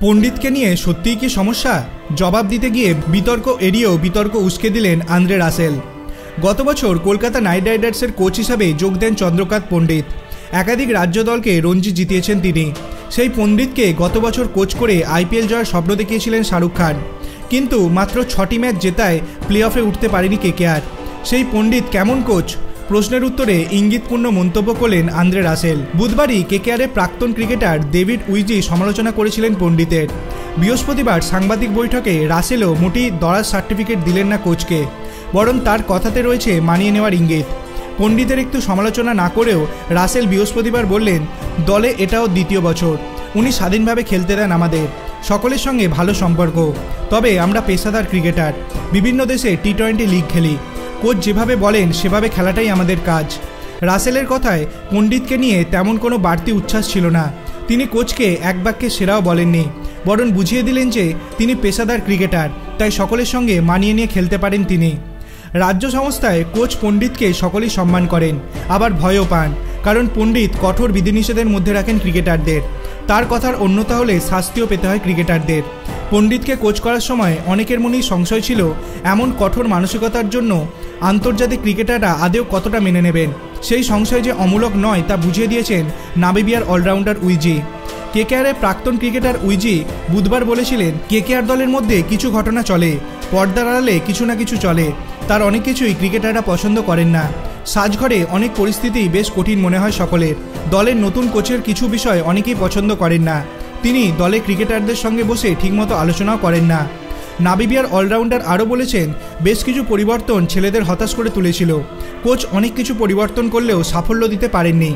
পণ্ডিতকে নিয়ে সত্যিই কি সমস্যা? জবাব দিতে গিয়ে বিতর্ক এড়িয়েও বিতর্ক উস্কে দিলেন আন্দ্রে রাসেল। গত বছর কলকাতা নাইট রাইডার্সের কোচ হিসাবে যোগ দেন চন্দ্রকান্ত পণ্ডিত। একাধিক রাজ্য দলকে রঞ্জি জিতিয়েছেন তিনি। সেই পণ্ডিতকে গত বছর কোচ করে আইপিএল জয়ের স্বপ্ন দেখিয়েছিলেন শাহরুখ খান, কিন্তু মাত্র 6টি ম্যাচ জেতায় প্লে অফে উঠতে পারেনি কেকেআর। সেই পণ্ডিত কেমন কোচ? প্রশ্নের উত্তরে ইঙ্গিতপূর্ণ মন্তব্য করলেন আন্দ্রে রাসেল। বুধবারই কেকেআরের প্রাক্তন ক্রিকেটার ডেভিড উইজি সমালোচনা করেছিলেন পণ্ডিতের। বৃহস্পতিবার সাংবাদিক বৈঠকে রাসেলও মোটেই দরাজ সার্টিফিকেট দিলেন না কোচকে, বরং তার কথাতে রয়েছে মানিয়ে নেওয়ার ইঙ্গিত। পণ্ডিতের একটু সমালোচনা না করেও রাসেল বৃহস্পতিবার বললেন, দলে এটাও দ্বিতীয় বছর, উনি স্বাধীনভাবে খেলতে দেন আমাদের, সকলের সঙ্গে ভালো সম্পর্ক। তবে আমরা পেশাদার ক্রিকেটার, বিভিন্ন দেশে টি-20 লিগ খেলি, কোচ যেভাবে বলেন সেভাবে খেলাটাই আমাদের কাজ। রাসেলের কথায় পণ্ডিতকে নিয়ে তেমন কোনো বাড়তি উচ্ছ্বাস ছিল না। তিনি কোচকে এক বাক্যে সেরাও বলেননি, বরং বুঝিয়ে দিলেন যে তিনি পেশাদার ক্রিকেটার, তাই সকলের সঙ্গে মানিয়ে নিয়ে খেলতে পারেন তিনি। রাজ্য সংস্থায় কোচ পণ্ডিতকে সকলেই সম্মান করেন, আবার ভয়ও পান, কারণ পণ্ডিত কঠোর বিধিনিষেধের মধ্যে রাখেন ক্রিকেটারদের। তার কথার অন্যতা হলে শাস্তিও পেতে হয় ক্রিকেটারদের। পণ্ডিতকে কোচ করার সময় অনেকের মনেই সংশয় ছিল এমন কঠোর মানসিকতার জন্য আন্তর্জাতিক ক্রিকেটাররা আদেও কতটা মেনে নেবেন। সেই সংশয় যে অমূলক নয় তা বুঝিয়ে দিয়েছেন নামিবিয়ার অলরাউন্ডার উইজি। কেকেআরের প্রাক্তন ক্রিকেটার উইজি বুধবার বলেছিলেন, কেকেআর দলের মধ্যে কিছু ঘটনা চলে, পর্দার আড়ালে কিছু না কিছু চলে, তার অনেক কিছুই ক্রিকেটাররা পছন্দ করেন না। সাজঘরে অনেক পরিস্থিতি বেশ কঠিন মনে হয় সকলের। দলের নতুন কোচের কিছু বিষয় অনেকেই পছন্দ করেন না। তিনি দলে ক্রিকেটারদের সঙ্গে বসে ঠিকমতো আলোচনাও করেন না। নামিবিয়ার অলরাউন্ডার আরও বলেছেন, বেশ কিছু পরিবর্তন ছেলেদের হতাশ করে তুলেছিল। কোচ অনেক কিছু পরিবর্তন করলেও সাফল্য দিতে পারেননি।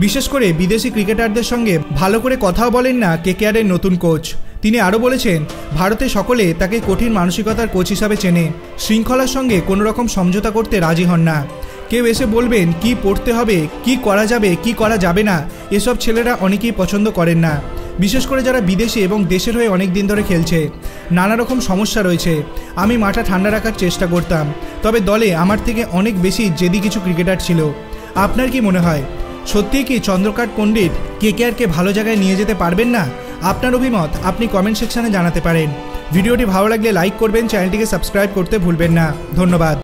বিশেষ করে বিদেশি ক্রিকেটারদের সঙ্গে ভালো করে কথাও বলেন না কেকেআরের নতুন কোচ। তিনি আরও বলেছেন, ভারতে সকলে তাকে কঠিন মানসিকতার কোচ হিসাবে চেনে, শৃঙ্খলার সঙ্গে কোনো রকম সমঝোতা করতে রাজি হন না। কেউ এসে বলবেন কি পড়তে হবে, কি করা যাবে, কি করা যাবে না, এসব ছেলেরা অনেকেই পছন্দ করেন না। বিশেষ করে যারা বিদেশে এবং দেশের হয়ে অনেক দিন ধরে খেলছে। নানা রকম সমস্যা রয়েছে। আমি মাথা ঠান্ডা রাখার চেষ্টা করতাম, তবে দলে আমার থেকে অনেক বেশি জেদি কিছু ক্রিকেটার ছিল। আপনার কি মনে হয়, সত্যিই কি চন্দ্রকান্ত পণ্ডিত কেকেআরকে ভালো জায়গায় নিয়ে যেতে পারবেন না? আপনার অভিমত আপনি কমেন্ট সেকশনে জানাতে পারেন। ভিডিওটি ভালো লাগলে লাইক করবেন, চ্যানেলটিকে সাবস্ক্রাইব করতে ভুলবেন না। ধন্যবাদ।